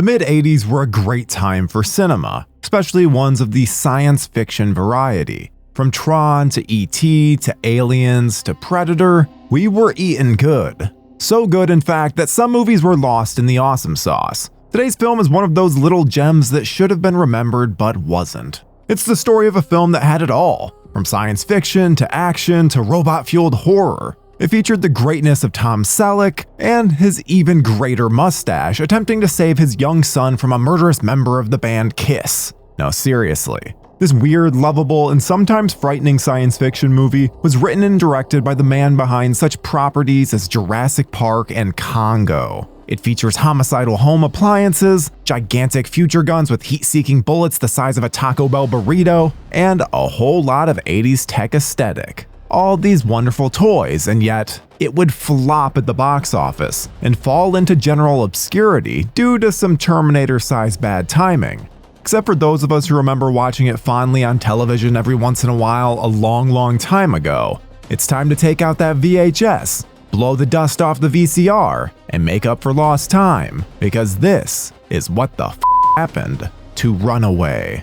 The mid-80s were a great time for cinema, especially ones of the science fiction variety. From Tron to E.T. to Aliens to Predator, we were eating good. So good, in fact, that some movies were lost in the awesome sauce. Today's film is one of those little gems that should have been remembered but wasn't. It's the story of a film that had it all, from science fiction to action to robot-fueled horror. It featured the greatness of Tom Selleck and his even greater mustache attempting to save his young son from a murderous member of the band Kiss. No, seriously. This weird, lovable, and sometimes frightening science fiction movie was written and directed by the man behind such properties as Jurassic Park and Congo. It features homicidal home appliances, gigantic future guns with heat-seeking bullets the size of a Taco Bell burrito, and a whole lot of 80s tech aesthetic. All these wonderful toys, and yet it would flop at the box office and fall into general obscurity due to some Terminator-sized bad timing. Except for those of us who remember watching it fondly on television every once in a while a long time ago. It's time to take out that VHS, blow the dust off the VCR, and make up for lost time, because this is what the happened to Runaway.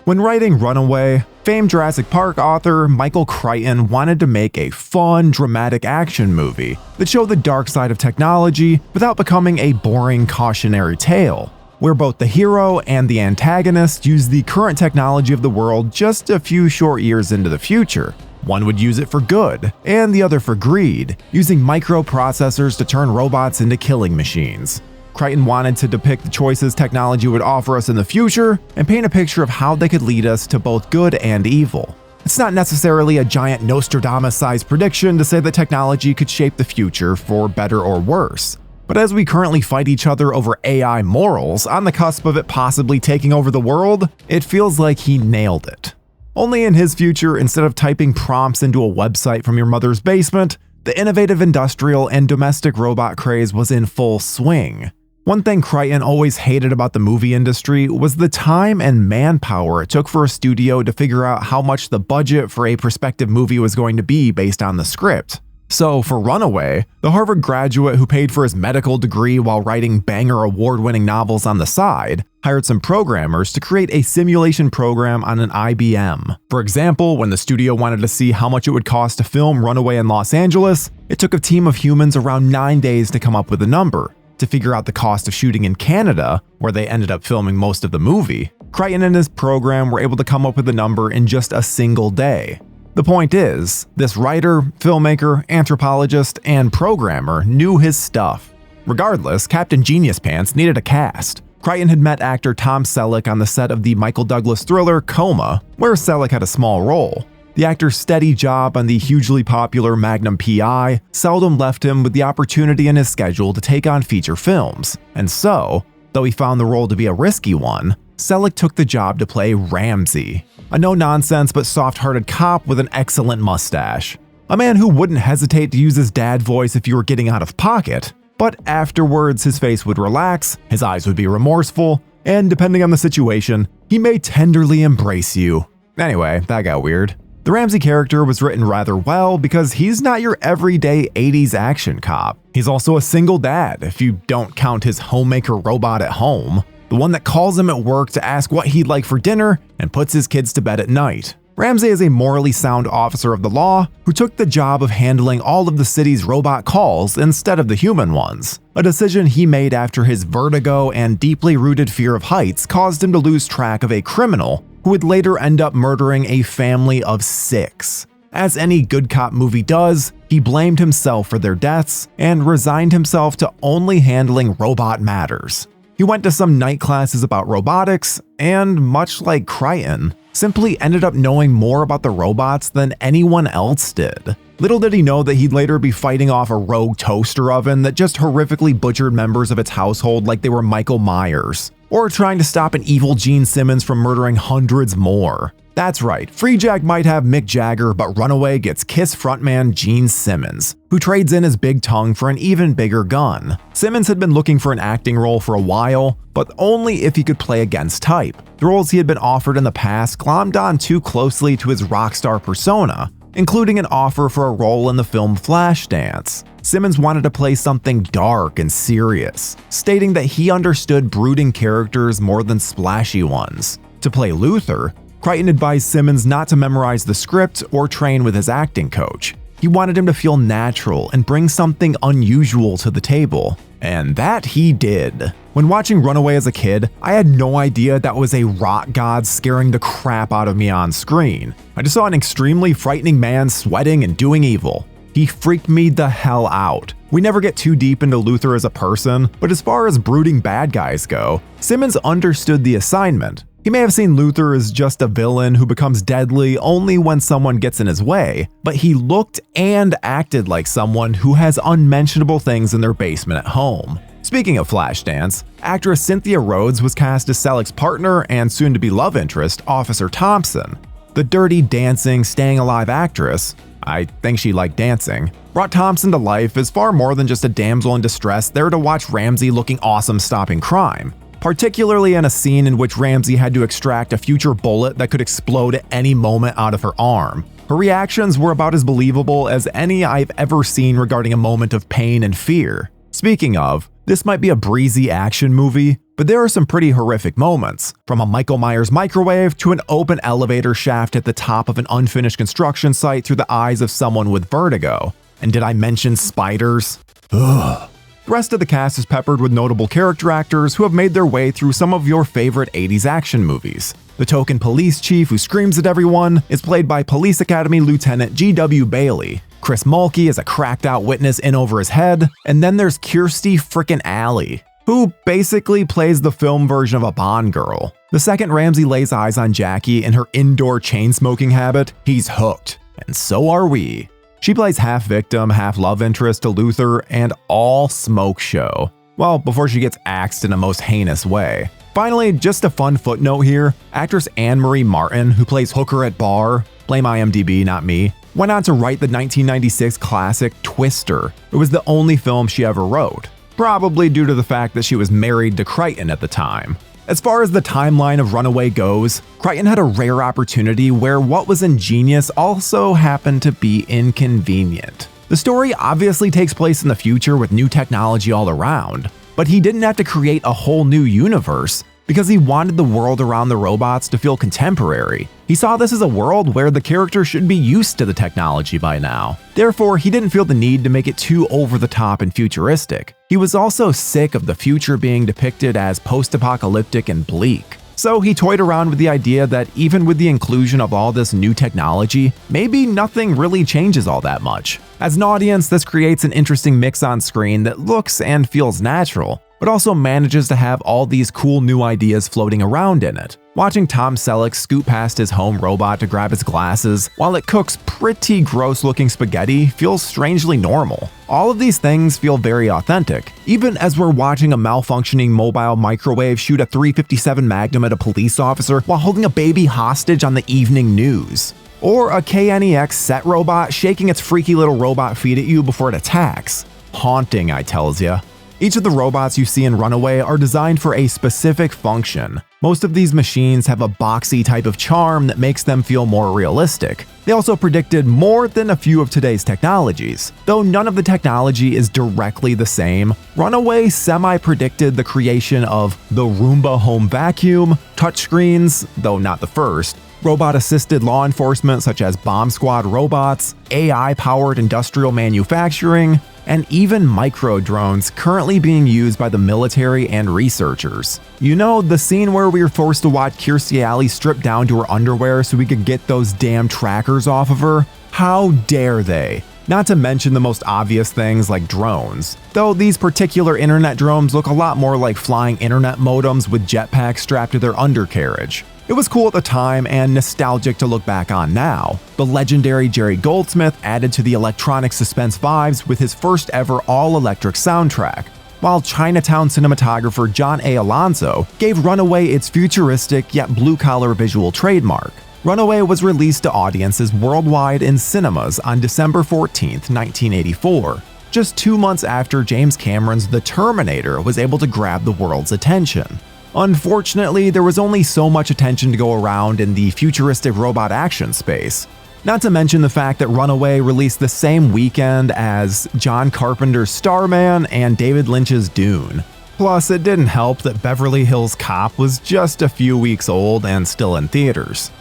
When writing Runaway, famed Jurassic Park author Michael Crichton wanted to make a fun, dramatic action movie that showed the dark side of technology without becoming a boring cautionary tale, where both the hero and the antagonist use the current technology of the world just a few short years into the future. One would use it for good, and the other for greed, using microprocessors to turn robots into killing machines. Crichton wanted to depict the choices technology would offer us in the future and paint a picture of how they could lead us to both good and evil. It's not necessarily a giant Nostradamus-sized prediction to say that technology could shape the future for better or worse. But as we currently fight each other over AI morals on the cusp of it possibly taking over the world, it feels like he nailed it. Only in his future, instead of typing prompts into a website from your mother's basement, the innovative industrial and domestic robot craze was in full swing. One thing Crichton always hated about the movie industry was the time and manpower it took for a studio to figure out how much the budget for a prospective movie was going to be based on the script. So for Runaway, the Harvard graduate who paid for his medical degree while writing banger award-winning novels on the side, hired some programmers to create a simulation program on an IBM. For example, when the studio wanted to see how much it would cost to film Runaway in Los Angeles, it took a team of humans around 9 days to come up with a number. To figure out the cost of shooting in Canada, where they ended up filming most of the movie, Crichton and his program were able to come up with a number in just a single day. The point is, this writer, filmmaker, anthropologist, and programmer knew his stuff. Regardless, Captain Genius Pants needed a cast. Crichton had met actor Tom Selleck on the set of the Michael Douglas thriller Coma, where Selleck had a small role. The actor's steady job on the hugely popular Magnum P.I. seldom left him with the opportunity in his schedule to take on feature films, and so, though he found the role to be a risky one, Selleck took the job to play Ramsey, a no-nonsense but soft-hearted cop with an excellent mustache. A man who wouldn't hesitate to use his dad voice if you were getting out of pocket, but afterwards his face would relax, his eyes would be remorseful, and depending on the situation, he may tenderly embrace you. Anyway, that got weird. The Ramsey character was written rather well because he's not your everyday 80s action cop. He's also a single dad, if you don't count his homemaker robot at home, the one that calls him at work to ask what he'd like for dinner and puts his kids to bed at night. Ramsey is a morally sound officer of the law who took the job of handling all of the city's robot calls instead of the human ones, a decision he made after his vertigo and deeply rooted fear of heights caused him to lose track of a criminal who would later end up murdering a family of 6. As any good cop movie does, he blamed himself for their deaths and resigned himself to only handling robot matters. He went to some night classes about robotics and, much like Crichton, simply ended up knowing more about the robots than anyone else did. Little did he know that he'd later be fighting off a rogue toaster oven that just horrifically butchered members of its household like they were Michael Myers, or trying to stop an evil Gene Simmons from murdering hundreds more. That's right, Free Jack might have Mick Jagger, but Runaway gets Kiss frontman Gene Simmons, who trades in his big tongue for an even bigger gun. Simmons had been looking for an acting role for a while, but only if he could play against type. The roles he had been offered in the past glommed on too closely to his rock star persona, including an offer for a role in the film Flashdance. Simmons wanted to play something dark and serious, stating that he understood brooding characters more than splashy ones. To play Luther, Crichton advised Simmons not to memorize the script or train with his acting coach. He wanted him to feel natural and bring something unusual to the table. And that he did. When watching Runaway as a kid, I had no idea that was a rock god scaring the crap out of me on screen. I just saw an extremely frightening man sweating and doing evil. He freaked me the hell out. We never get too deep into Luther as a person, but as far as brooding bad guys go, Simmons understood the assignment. He may have seen Luther as just a villain who becomes deadly only when someone gets in his way, but he looked and acted like someone who has unmentionable things in their basement at home. Speaking of Flashdance, actress Cynthia Rhodes was cast as Selleck's partner and soon-to-be love interest, Officer Thompson. The dirty, dancing, staying alive actress, I think she liked dancing, brought Thompson to life as far more than just a damsel in distress there to watch Ramsey looking awesome stopping crime. Particularly in a scene in which Ramsey had to extract a future bullet that could explode at any moment out of her arm. Her reactions were about as believable as any I've ever seen regarding a moment of pain and fear. Speaking of, this might be a breezy action movie, but there are some pretty horrific moments, from a Michael Myers microwave to an open elevator shaft at the top of an unfinished construction site through the eyes of someone with vertigo. And did I mention spiders? Ugh. The rest of the cast is peppered with notable character actors who have made their way through some of your favorite 80s action movies. The token police chief who screams at everyone is played by Police Academy Lieutenant G.W. Bailey. Chris Mulkey is a cracked-out witness in over his head, and then there's Kirstie frickin' Alley, who basically plays the film version of a Bond girl. The second Ramsey lays eyes on Jackie in her indoor chain-smoking habit, he's hooked, and so are we. She plays half victim, half love interest to Luther, and all smoke show. Well, before she gets axed in a most heinous way. Finally, just a fun footnote here, actress Anne-Marie Martin, who plays Hooker at Bar, blame IMDb, not me, went on to write the 1996 classic Twister. It was the only film she ever wrote, probably due to the fact that she was married to Crichton at the time. As far as the timeline of Runaway goes, Crichton had a rare opportunity where what was ingenious also happened to be inconvenient. The story obviously takes place in the future with new technology all around, but he didn't have to create a whole new universe because he wanted the world around the robots to feel contemporary. He saw this as a world where the character should be used to the technology by now. Therefore, he didn't feel the need to make it too over the top and futuristic. He was also sick of the future being depicted as post-apocalyptic and bleak. So he toyed around with the idea that even with the inclusion of all this new technology, maybe nothing really changes all that much. As an audience, this creates an interesting mix on screen that looks and feels natural, but also manages to have all these cool new ideas floating around in it. Watching Tom Selleck scoot past his home robot to grab his glasses while it cooks pretty gross-looking spaghetti feels strangely normal. All of these things feel very authentic, even as we're watching a malfunctioning mobile microwave shoot a .357 Magnum at a police officer while holding a baby hostage on the evening news. Or a KNEX set robot shaking its freaky little robot feet at you before it attacks. Haunting, I tells ya. Each of the robots you see in Runaway are designed for a specific function. Most of these machines have a boxy type of charm that makes them feel more realistic. They also predicted more than a few of today's technologies. Though none of the technology is directly the same, Runaway semi-predicted the creation of the Roomba home vacuum, touchscreens, though not the first, robot-assisted law enforcement such as bomb squad robots, AI-powered industrial manufacturing, and even micro-drones currently being used by the military and researchers. You know, the scene where we were forced to watch Kirstie Alley strip down to her underwear so we could get those damn trackers off of her? How dare they? Not to mention the most obvious things like drones. Though these particular internet drones look a lot more like flying internet modems with jetpacks strapped to their undercarriage. It was cool at the time and nostalgic to look back on now. The legendary Jerry Goldsmith added to the electronic suspense vibes with his first ever all-electric soundtrack, while Chinatown cinematographer John A. Alonzo gave Runaway its futuristic yet blue-collar visual trademark. Runaway was released to audiences worldwide in cinemas on December 14, 1984, just 2 months after James Cameron's The Terminator was able to grab the world's attention. Unfortunately, there was only so much attention to go around in the futuristic robot action space. Not to mention the fact that Runaway released the same weekend as John Carpenter's Starman and David Lynch's Dune. Plus, it didn't help that Beverly Hills Cop was just a few weeks old and still in theaters.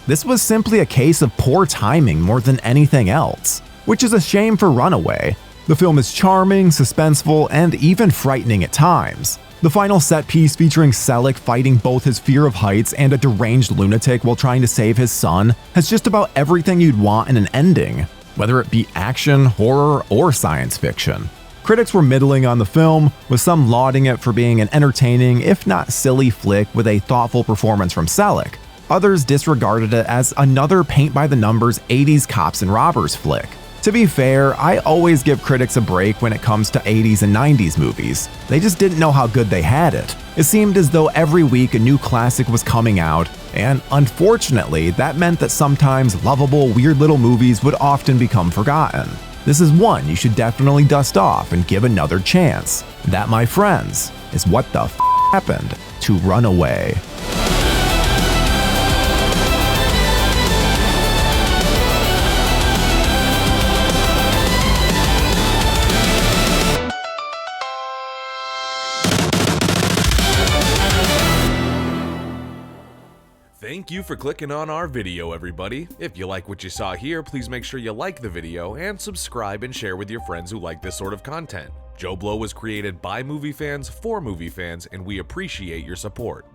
This was simply a case of poor timing more than anything else, which is a shame for Runaway. The film is charming, suspenseful, and even frightening at times. The final set piece featuring Selleck fighting both his fear of heights and a deranged lunatic while trying to save his son has just about everything you'd want in an ending, whether it be action, horror, or science fiction. Critics were middling on the film, with some lauding it for being an entertaining, if not silly flick with a thoughtful performance from Selleck. Others disregarded it as another paint-by-the-numbers 80s cops and robbers flick. To be fair, I always give critics a break when it comes to 80s and 90s movies. They just didn't know how good they had it. It seemed as though every week a new classic was coming out, and unfortunately, that meant that sometimes lovable, weird little movies would often become forgotten. This is one you should definitely dust off and give another chance. That, my friends, is what the happened to Runaway. Thank you for clicking on our video, everybody. If you like what you saw here, please make sure you like the video and subscribe and share with your friends who like this sort of content. JoBlo was created by movie fans for movie fans, and we appreciate your support.